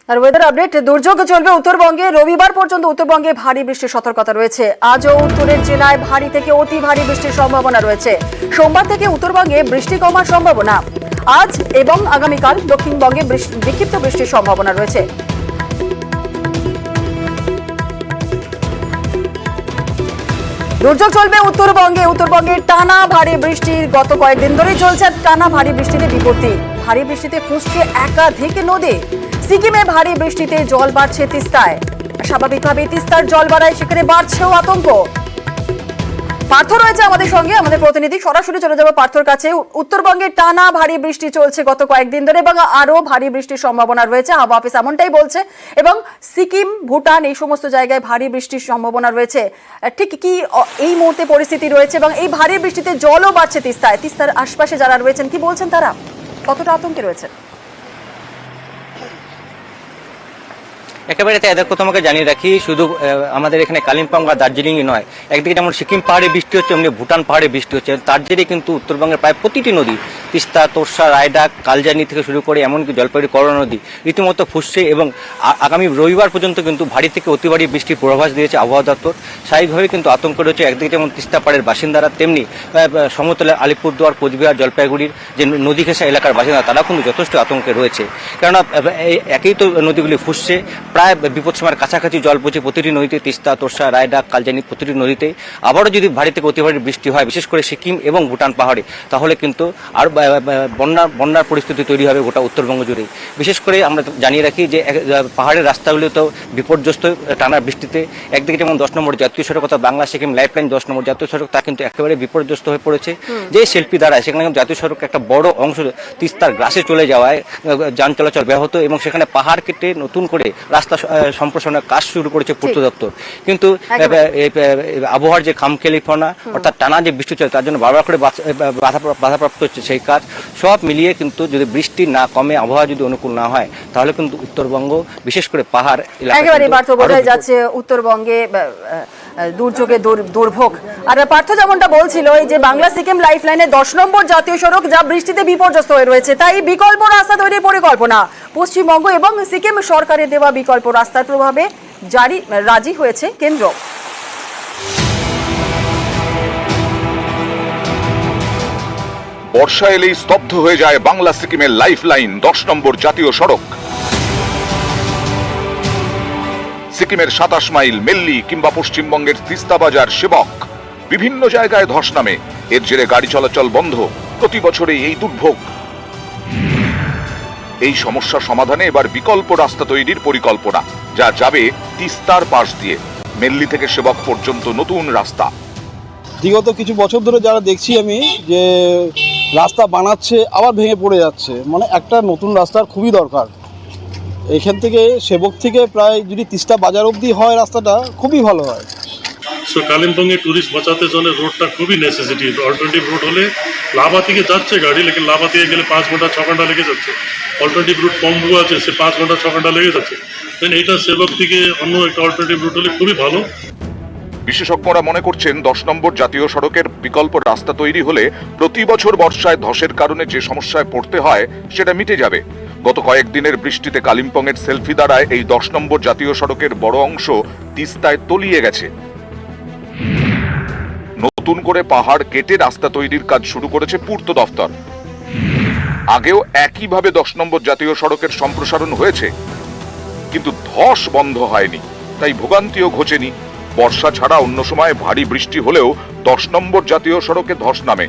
আর weather update, দুর্যোগ চলবে উত্তরবঙ্গে। রবিবার পর্যন্ত উত্তরবঙ্গে ভারী বৃষ্টির সতর্কতা রয়েছে। আজও উত্তরের জেলায় ভারী থেকে অতি ভারী বৃষ্টির সম্ভাবনা রয়েছে। সোমবার থেকে উত্তরবঙ্গে বৃষ্টি কমার সম্ভাবনা। আজ এবং আগামীকাল দক্ষিণবঙ্গে বিক্ষিপ্ত বৃষ্টির সম্ভাবনা রয়েছে। দুর্যোগ চলবে উত্তরবঙ্গে টানা ভারী বৃষ্টির গত কয়েকদিন ধরেই চলছে। টানা ভারী বৃষ্টিতে বিপত্তি। ভারী বৃষ্টিতে ফুঁসছে একাধিক নদী। সিকিমে ভারী বৃষ্টিতে জল বাড়ছে তিস্তায়। স্বাভাবিকভাবে তিস্তার জল বাড়ায়, সেখানে বাড়ছেও আতঙ্ক। পার্থ রয়েছে আমাদের সঙ্গে, আমাদের প্রতিনিধি। সরাসরি চলে যাবো পার্থর কাছে। উত্তরবঙ্গে টানা ভারী বৃষ্টি চলছে গত কয়েকদিন ধরে এবং আরো ভারী বৃষ্টির সম্ভাবনা রয়েছে। হাওয়া অফিস এমনটাই বলছে এবং সিকিম, ভুটান এই সমস্ত জায়গায় ভারী বৃষ্টির সম্ভাবনা রয়েছে। ঠিক কি এই মুহূর্তে পরিস্থিতি রয়েছে এবং এই ভারী বৃষ্টিতে জলও বাড়ছে তিস্তায়। তিস্তার আশপাশে যারা রয়েছেন কি বলছেন, তারা কতটা আতঙ্কে রয়েছে? একেবারে তাই। দেখো, তোমাকে জানিয়ে রাখি, শুধু আমাদের এখানে কালিম্পং বা দার্জিলিংই নয়, একদিকে যেমন সিকিম পাহাড়ে বৃষ্টি হচ্ছে, এমনি ভুটান পাহাড়ে বৃষ্টি হচ্ছে। তার জেরে কিন্তু উত্তরবঙ্গের প্রায় প্রতিটি নদী, তিস্তা, তোরসা, রায়ডাক, কালজানি থেকে শুরু করে এমনকি জলপাইগুড়ি, করোনা নদী রীতিমতো ফুসছে এবং আগামী রবিবার পর্যন্ত কিন্তু ভারী থেকে অতি ভারী বৃষ্টির পূর্বাভাস দিয়েছে আবহাওয়া দপ্তর। স্বাভাবিকভাবে কিন্তু আতঙ্ক রয়েছে। একদিকে যেমন তিস্তা পাড়ের বাসিন্দারা, তেমনি সমতলে আলিপুরদুয়ার, কোচবিহার, জলপাইগুড়ির যে নদী ঘেঁষা এলাকার বাসিন্দা, তারা কিন্তু যথেষ্ট আতঙ্কে রয়েছে। কেননা একই তো নদীগুলি ফুসছে, প্রায় বিপদসীমার কাছাকাছি জল পৌঁছে প্রতিটি নদীতে, তিস্তা, তোরসা, রায়ডাক, কালজানি প্রতিটি নদীতে। আবারও যদি ভারী থেকে অতি ভারী বৃষ্টি হয়, বিশেষ করে সিকিম এবং ভুটান পাহাড়ে, তাহলে কিন্তু আর বন্যার পরিস্থিতি তৈরি হবে গোটা উত্তরবঙ্গ জুড়ে। বিশেষ করে আমরা জানিয়ে রাখি যে পাহাড়ের রাস্তাগুলি তো বিপর্যস্ত টানা বৃষ্টিতে। একদিকে যেমন 10 নম্বর জাতীয় সড়ক অর্থাৎ বাংলা সিকিম লাইফলাইন 10 নম্বর জাতীয় সড়ক, তা কিন্তু একেবারে বিপর্যস্ত হয়ে পড়েছে। যে শিল্পী দ্বারা সেখানে জাতীয় সড়ক একটা বড় অংশ তিস্তার গ্রাসে চলে যাওয়ায় যান চলাচল ব্যাহত এবং সেখানে পাহাড় কেটে নতুন করে রাস্তা সম্প্রসারণের কাজ শুরু করেছে পূর্ত দপ্তর। কিন্তু আবহাওয়ার যে খামখেয়ালিপনা অর্থাৎ টানা যে বৃষ্টি চলে, তার জন্য বারবার করে বাধাপ্রাপ্ত হচ্ছে সেই কাজ। সব মিলিয়ে কিন্তু যদি বৃষ্টি না কমে, আবহাওয়া যদি অনুকূল না হয়, তাহলে কিন্তু উত্তরবঙ্গ, বিশেষ করে পাহাড় একেবারে পার্থ বোঝাই যাচ্ছে উত্তরবঙ্গে দুর্যোগে দুর্ভোগ। আর পার্থ যেমনটা বলছিল, এই যে বাংলা সিকিম লাইফলাইনে 10 নম্বর জাতীয় সড়ক যা বৃষ্টিতে বিপর্যস্ত হয়ে রয়েছে, তাই বিকল্প রাস্তা তৈরির পরিকল্পনা। পশ্চিমবঙ্গ এবং সিকিম সরকারের দেওয়া বিকল্প রাস্তার প্রভাবে রাজি হয়েছে কেন্দ্র। বর্ষা এলেই স্তব্ধ হয়ে যায় বাংলা সিকিমের লাইফলাইন 10 নম্বর জাতীয় সড়ক। সিকিমের 27 মাইল মেল্লি কিংবা পশ্চিমবঙ্গের তিস্তা বাজার, সেবক, বিভিন্ন জায়গায় ধস নামে। এর জেরে গাড়ি চলাচল বন্ধ। প্রতি বছরই এই দুর্ভোগ। এই সমস্যা সমাধানে এবার বিকল্প রাস্তা তৈরির পরিকল্পনা, যা যাবে তিস্তার পাশ দিয়ে মেল্লি থেকে সেবক পর্যন্ত নতুন রাস্তা। বিগত কিছু বছর ধরে যারা দেখছি আমি যে রাস্তা বানাচ্ছে আবার ভেঙে পড়ে যাচ্ছে, মানে একটা নতুন রাস্তার খুবই দরকার। এখান থেকে সেবক থেকে প্রায় যদি তিস্তা বাজার অবধি হয় রাস্তাটা খুবই ভালো হয়। সো কালিম্পংয়ে টুরিস্ট বাঁচাতে জন্য রোডটা খুবই নেসেসিটি। অল্টারনেটিভ রুট হলে লাভা থেকে যাচ্ছে গাড়ি, লেকিন লাভা থেকে গেলে 5 ঘন্টা 6 ঘন্টা লেগে যাচ্ছে। অল্টারনেটিভ রুট কম্বু আছে, সে 5 ঘন্টা 6 ঘন্টা লেগে যাচ্ছে। দেন এটা সেবক থেকে অন্য একটা অল্টারনেটিভ রুট হলে খুবই ভালো। বিশেষজ্ঞরা মনে করছেন 10 নম্বর জাতীয় সড়কের বিকল্প রাস্তা তৈরি হলে প্রতি বছর বর্ষায় ধসের কারণে যে সমস্যায় পড়তে হয় সেটা মিটে যাবে। গত কয়েকদিনের বৃষ্টিতে কালিম্পংয়ের সেলফি দ্বারায় এই 10 নম্বর জাতীয় সড়কের বড় অংশ তিস্তায় তলিয়ে গেছে। নতুন করে পাহাড় কেটে রাস্তা তৈরির কাজ শুরু করেছে পূর্ত দফতর। আগেও একইভাবে 10 নম্বর জাতীয় সড়কের সম্প্রসারণ হয়েছে, কিন্তু ধস বন্ধ হয়নি, তাই ভোগান্তিও ঘোচেনি। বর্ষা ছাড়া অন্য সময় ভারী বৃষ্টি হলেও 10 নম্বর জাতীয় সড়কে ধস নামে।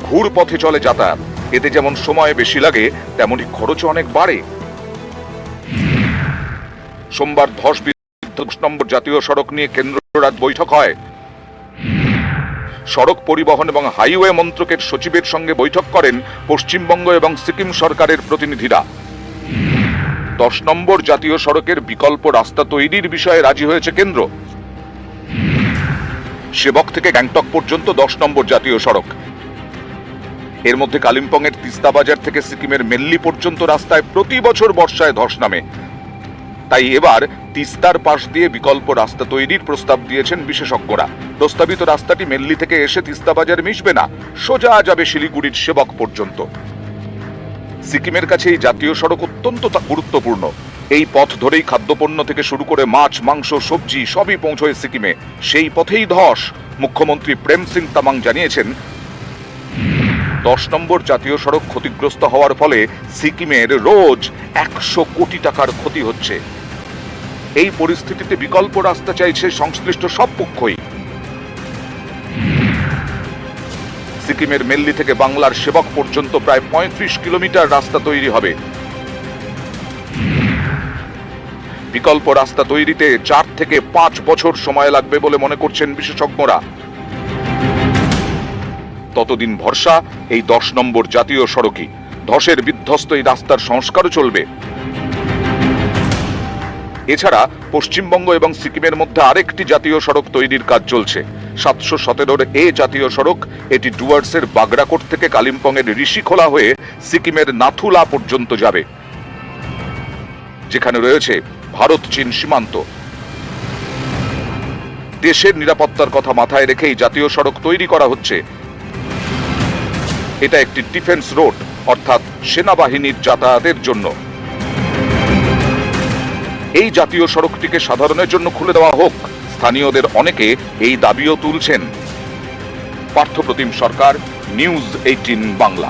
ঘুর পথে চলে যাতায়াত, এতে যেমন সময় বেশি লাগে, তেমনি খরচ অনেক বাড়ে। সোমবার ধস বিদ্ধ 10 নম্বর জাতীয় সড়ক নিয়ে কেন্দ্র রাজ্য বৈঠক হয়। সড়ক পরিবহন এবং হাইওয়ে মন্ত্রকের সচিবের সঙ্গে বৈঠক করেন পশ্চিমবঙ্গ এবং সিকিম সরকারের প্রতিনিধিরা। 10 নম্বর জাতীয় সড়কের বিকল্প রাস্তা তৈরির বিষয়ে রাজি হয়েছে কেন্দ্র। সেবক থেকে গ্যাংটক পর্যন্ত 10 নম্বর জাতীয় সড়ক। এর মধ্যে কালিম্পংয়ের তিস্তা বাজার থেকে সিকিমের মেল্লি পর্যন্ত রাস্তায় প্রতি বছর বর্ষায় ধস নামে। তাই এবার তিস্তার পাশ দিয়ে বিকল্প রাস্তা তৈরির প্রস্তাব দিয়েছেন বিশেষজ্ঞরা। প্রস্তাবিত রাস্তাটি মেল্লি থেকে এসে তিস্তা বাজার মিশবে না, সোজা যাবে শিলিগুড়ির সেবক পর্যন্ত। সিকিমের কাছে এই জাতীয় সড়ক অত্যন্ত গুরুত্বপূর্ণ। এই পথ ধরেই খাদ্যপণ্য থেকে শুরু করে মাছ, মাংস, সবজি সবই পৌঁছয় সিকিমে। সেই পথেই ধস। মুখ্যমন্ত্রী প্রেম সিং তামাং জানিয়েছেন, 10 নম্বর জাতীয় সড়ক ক্ষতিগ্রস্ত হওয়ার ফলে সিকিমের রোজ 100 কোটি টাকার ক্ষতি হচ্ছে। এই পরিস্থিতিতে বিকল্প রাস্তা চাইছে সংশ্লিষ্ট সব পক্ষই। সিকিমের মেল্লি থেকে বাংলার সেবক পর্যন্ত প্রায় 35 কিলোমিটার রাস্তা তৈরি হবে। বিকল্প রাস্তা তৈরিতে 4 থেকে 5 বছর সময় লাগবে বলে মনে করছেন বিশেষজ্ঞরা। ততদিন ভরসা এই 10 নম্বর জাতীয় সড়কই। ধসের বিধ্বস্ত এই রাস্তার সংস্কারও চলবে। এছাড়া পশ্চিমবঙ্গ এবং সিকিমের মধ্যে আরেকটি জাতীয় সড়ক তৈরির কাজ চলছে। 717 এ জাতীয় সড়ক, এটি ডুয়ার্সের বাগরাকোট থেকে কালিম্পংয়ের ঋষিখোলা হয়ে সিকিমের নাথুলা পর্যন্ত যাবে, যেখানে রয়েছে ভারত চীন সীমান্ত। দেশের নিরাপত্তার কথা মাথায় রেখেই জাতীয় সড়ক তৈরি করা হচ্ছে। এটা একটি ডিফেন্স রোড, অর্থাৎ সেনাবাহিনীর যাতায়াতের জন্য। এই জাতীয় সড়কটিকে সাধারণের জন্য খুলে দেওয়া হোক। স্থানীয়দের অনেকে এই দাবিও তুলছেন। পার্থপ্রতিম সরকার, নিউজ 18 বাংলা।